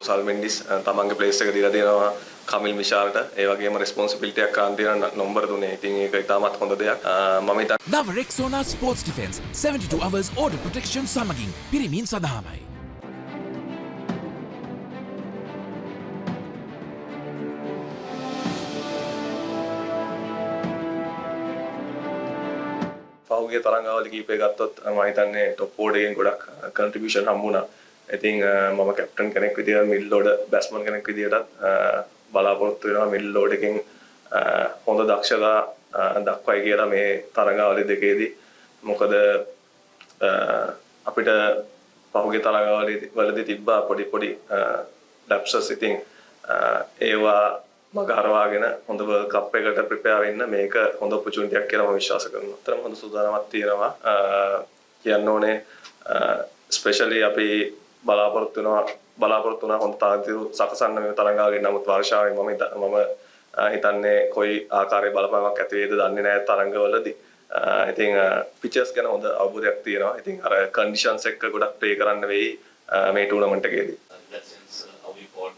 සල්මෙන්ඩිස් තමන්ගේ ප්ලේස් එක දීලා දෙනවා කමිල් මිෂාල්ට. ඒ වගේම රෙස්පොන්සිබිලිටි එකක් ගන්න තියෙන නම්බර 3. ඉතින් ඒක ඉතාමත් හොඳ දෙයක්. මම හිතන්නේ නව රෙක්සෝනා sports defence 72 hours order protection සමගින් පිරිමින් සඳහාමයි. පහුගිය තරඟාවලි කීපය ගත්තොත් මම හිතන්නේ টොප් බෝඩ් එකෙන් ගොඩක් කන්ට්‍රිබියුෂන් හම්බුණා. ඉතින් මම කැප්ටන් කෙනෙක් විදියට මිඩල් ඕඩර් බැට්ස්මන් කෙනෙක් විදියටත් බලාපොරොත්තු වෙනවා මිඩල් ඕඩර් එකෙන් හොඳ දක්ෂතා දක්වයි කියලා මේ තරඟාවලි දෙකේදී. මොකද අපිට පහුගිය තරඟාවලි වලදී තිබ්බා පොඩි ලැප්සස්. ඉතින් ඒවා මග හරවාගෙන හොඳ වර්ල්ඩ් කප් එකට ප්‍රිපෙයාර් වෙන්න මේක හොඳ ඔපචුනිටි එකක් කියලා මම විශ්වාස කරනවා. අතරම හොඳ සූදානමක් තියෙනවා. කියන්න ඕනේ ස්පෙෂලි අපි බලාපොරොත්තු වුණා හොඳ තාන්තිරු සකසන්න මේ තරඟාවලින්. නමුත් වර්ෂාවෙන් මම හිතන්නේ කොයි ආකාරයේ බලපෑමක් ඇති වේද දන්නේ නැහැ තරඟවලදී. ඉතින් පිචර්ස් ගැන හොඳ අවබෝධයක් තියෙනවා. ඉතින් අර කන්ඩිෂන්ස් එක්ක ගොඩක් ප්ලේ කරන්න වෙයි මේ ටූර්නමන්ට් එකේදී. That sense, how important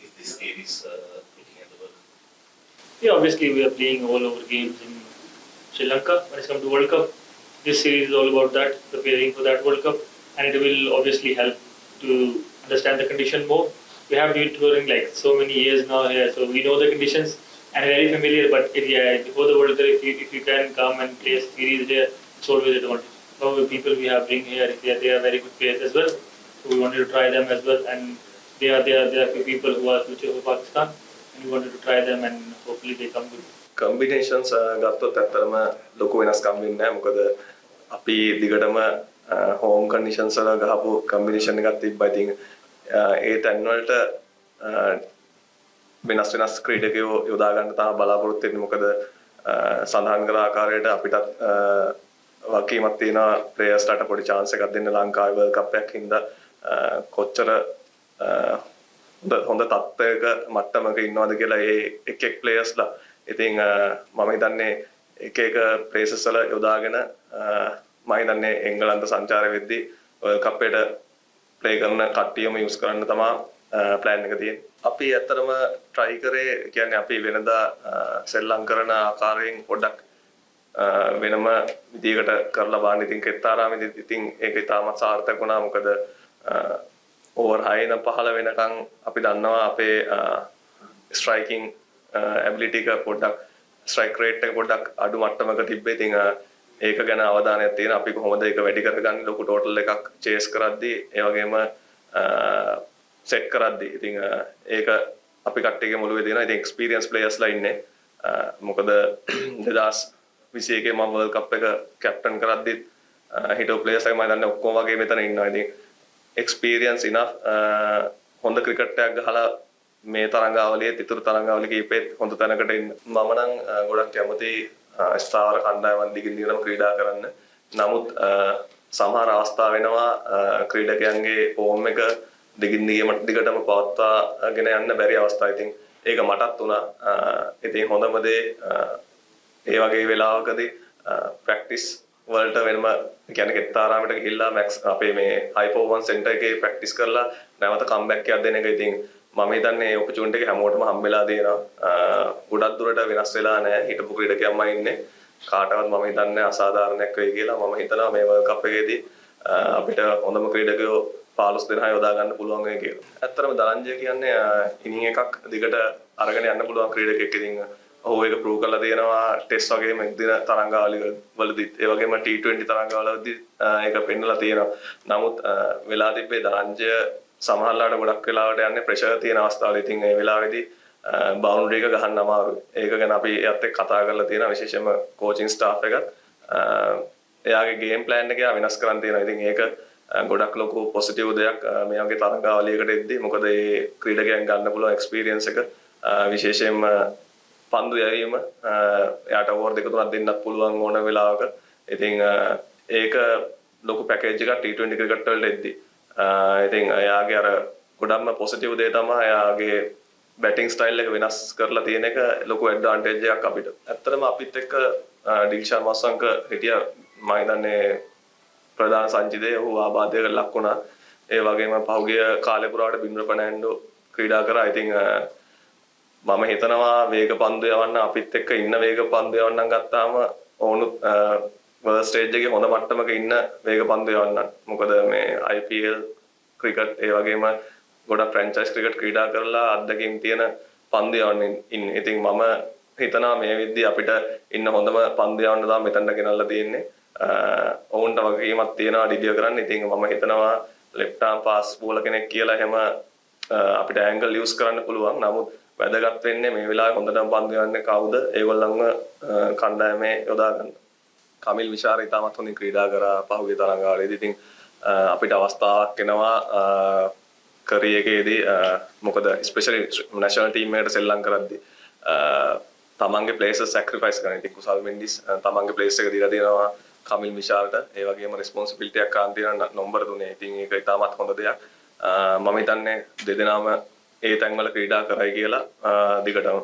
is this series looking at the World Cup? Yeah, obviously we are playing all over games in Sri Lanka when it comes to World Cup. This series is all about that, preparing for that World Cup, and it will obviously help to understand the condition more. We have been touring like so many years now here, so we know the conditions and very familiar. But before the World Cup, if you can come and play a series here, it's always an advantage. Some of the people we have bring here, they are very good players as well. So we wanted to try them as well, and there are few people who are future for Pakistan, and we wanted to try them, and hopefully they come good. Combinations ගත්තොත් ඇත්තටම ලොකු වෙනස්කම් වෙන්නේ නැහැ. මොකද අපි දිගටම home conditions වල ගහපු කම්බිනේෂන් එකක් තිබ්බා. ඉතින් ඒ තැන් වලට වෙනස් ක්‍රීඩකයෝ යොදා ගන්න තමයි බලාපොරොත්තු වෙන්නේ. මොකද සඳහන් කළ ආකාරයට අපිටත් වගකීමක් තියෙනවා ප්ලේයර්ස්ලාට පොඩි chance එකක් දෙන්න ලංකාවේ වර්ල්ඩ් කප් එකක් හින්දා කොච්චර හොඳ තත්ත්වයක මට්ටමක ඉන්නවද කියලා ඒ එක් ප්ලේයර්ස්ලා. ඉතින් මම හිතන්නේ එක ප්ලේසස් වල යොදාගෙන මම හිතන්නේ එංගලන්ත සංචාරය වෙද්දී වර්ල්ඩ් කප් එකට ප්ලේ කරන කට්ටියම යූස් කරන්න තමයි ප්ලෑන් එක තියෙන්නේ. අපි ඇත්තටම try කරේ කියන්නේ අපි වෙනදා සෙල්ලම් කරන ආකාරයෙන් පොඩ්ඩක් වෙනම විදියකට කරලා බලන්න. ඉතින් කෙත්තාරාමේදී ඉතින් ඒක ඉතාමත් සාර්ථක වුණා. මොකද ඕවර් 6-15 වෙනකන් අපි දන්නවා අපේ ස්ට්‍රයිකින් ඇබිලිටි එක පොඩ්ඩක් ස්ට්‍රයික් රේට් එක පොඩ්ඩක් අඩු මට්ටමක තිබ්බේ. ඉතින් ඒක ගැන අවධානයක් තියෙන අපි කොහොමද ඒක වැඩි කරගන්නේ ලොකු ටෝටල් එකක් චේස් කරද්දී ඒ වගේම සෙට් කරද්දී. ඉතින් ඒක අපි කට්ටියගේ මොළුවේ තියෙනවා. ඉතින් එක්ස්පීරියන්ස් ප්ලේයර්ස්ලා ඉන්නේ. මොකද 2021 මම වර්ල්ඩ් කප් එක කැප්ටන් කරද්දී හිටපු ප්ලේයර්ස්ලා මම දන්නේ ඔක්කොම වගේ මෙතන ඉන්නවා. ඉතින් එක්ස්පීරියන්ස් ඉනෆ් හොඳ ක්‍රිකට් එකක් ගහලා මේ තරඟාවලියේ ඉතුරු තරඟාවලි කීපෙත් හොඳ තැනකට ඉන්න. මම නම් ගොඩක් කැමතියි ස්ථාවර කණ්ඩායමක් දිගින් ක්‍රීඩා කරන්න. නමුත් සමහර අවස්ථා වෙනවා ක්‍රීඩකයන්ගේ ෆෝම් එක දිගටම පවත්වාගෙන යන්න බැරි අවස්ථා. ඉතින් ඒක මටත් වුණා. ඉතින් හොඳම දේ ඒ වගේ වෙලාවකදී ප්‍රැක්ටිස් වලට වෙනම කියන්නේ කෙත්තාරාමයට ගිහිල්ලා මැක්ස් අපේ මේ හයි පර්ෆෝමන්ස් සෙන්ටර් එකේ ප්‍රැක්ටිස් කරලා නැවත කම්බැක් එකක් දෙන එක. ඉතින් මම හිතන්නේ මේ ඔපචුනිටි එක හැමෝටම හම්බෙලා දෙනවා. ගොඩක් දුරට වෙනස් වෙලා නැහැ. හිටපු ක්‍රීඩකයන්ම ඉන්නේ. කාටවත් මම හිතන්නේ අසාධාරණයක් වෙයි කියලා. මම හිතනවා මේ වර්ල්ඩ් කප් එකේදී අපිට හොඳම ක්‍රීඩකයෝ 15 දෙනා යොදා ගන්න පුළුවන් වෙයි කියලා. ඇත්තටම දරංජය කියන්නේ ඉනිං එකක් දිගට අරගෙන යන්න පුළුවන් ක්‍රීඩකයෙක්. ඉතින් ඔහු ඒක ප්‍රූව් කරලා තියෙනවා ටෙස්ට් වගේම එක්දින තරඟාවලි වලදීත් ඒ වගේම T20 තරඟාවලදී ඒක පෙන්නලා තියෙනවා. නමුත් වෙලා තිබ්බේ දරංජය සමහරලාට ගොඩක් වෙලාවට යන්නේ ප්‍රෙෂර් තියෙන අවස්ථාවල. ඉතින් ඒ වෙලාවේදී බවුන්ඩරි එක ගහන්න අමාරුයි. ඒක ගැන අපි එයත් එක්ක කතා කරලා තියෙනවා විශේෂයෙන්ම කෝචින් ස්ටාෆ් එකත්. එයාගේ ගේම් ප්ලෑන් එක වෙනස් කරන්න තියෙනවා. ඉතින් ඒක ගොඩක් ලොකු පොසිටිව් දෙයක් මේ වගේ තරඟාවලියකට එද්දී. මොකද ඒ ක්‍රීඩකයන් ගන්න පුළුවන් එක්ස්පීරියන්ස් එක විශේෂයෙන්ම පන්දු යැවීම එයාට ඕවර් 2-3ක් දෙන්නත් පුළුවන් ඕන වෙලාවක. ඉතින් ඒක ලොකු පැකේජ් එකක් T20 ක්‍රිකට් වලට එද්දී. ඉතින් එයාගේ අර ගොඩක්ම පොසිටිව් දේ තමයි එයාගේ බැටිං ස්ටයිල් එක වෙනස් කරලා තියෙන එක ලොකු ඇඩ්වාන්ටේජ් එකක් අපිට. ඇත්තටම අපිත් එක්ක ඩිල්ෂාන් මස්සංක හිටියා. මම හිතන්නේ ප්‍රධාන සංචිතේ ඔහු ආබාධයකට ලක් වුණා. ඒ වගේම පහුගිය කාලේ පුරාවට බින්ද්‍ර ෆර්නැන්ඩෝ ක්‍රීඩා කරා. ඉතින් මම හිතනවා වේග පන්දු යවන්න අපිත් එක්ක ඉන්න වේග පන්දු යවන්නම් ගත්තාම ඕනුත් වර්ල්ඩ් ස්ටේජ් එකේ හොඳ මට්ටමක ඉන්න වේග පන්දු යවන්න. මොකද මේ IPL ක්‍රිකට් ඒ වගේම ගොඩක් ෆ්‍රැන්චයිස් ක්‍රිකට් ක්‍රීඩා කරලා අත්දැකීම් තියෙන පන්දු යවන්න ඉන්නේ. ඉතින් මම හිතනවා මේ විද්දී අපිට ඉන්න හොඳම පන්දු යවන්න තමයි මෙතනට ගෙනල්ලා තියෙන්නේ. ඔවුන්ට වගකීමක් තියෙනවා ඩිබිය කරන්න. ඉතින් මම හිතනවා ලෙෆ්ට් ආම් ෆාස්ට් බෝලර් කෙනෙක් කියලා එහෙම අපිට ඇන්ගල් යූස් කරන්න පුළුවන්. නමුත් වැදගත් වෙන්නේ මේ වෙලාවේ හොඳටම පන්දු යවන්නේ කවුද? ඒගොල්ලන්ව කණ්ඩායමේ යොදා ගන්න. කමිල් විශාර ඉතාමත් හොඳින් ක්‍රීඩා කරා පහුගිය තරඟාවලියේදී. ඉතින් අපිට අවස්ථාවක් එනවා කරිය එකේදී මොකද ස්පෙෂලි නැෂනල් ටීම් එකට සෙල්ලම් කරද්දී තමන්ගේ ප්ලේසස් සැක්‍රිෆයිස් කරන. ඉතින් කුසල් මෙන්ඩිස් තමන්ගේ ප්ලේස් එක දීලා දෙනවා කමිල් විශාලට. ඒ වගේම රෙස්පොන්සිබිලිටි එකක් ගන්න තියෙන නම්බර 3. ඉතින් ඒක ඉතාමත් හොඳ දෙයක්. මම හිතන්නේ දෙදෙනාම ඒ තැන්වල ක්‍රීඩා කරයි කියලා දිගටම.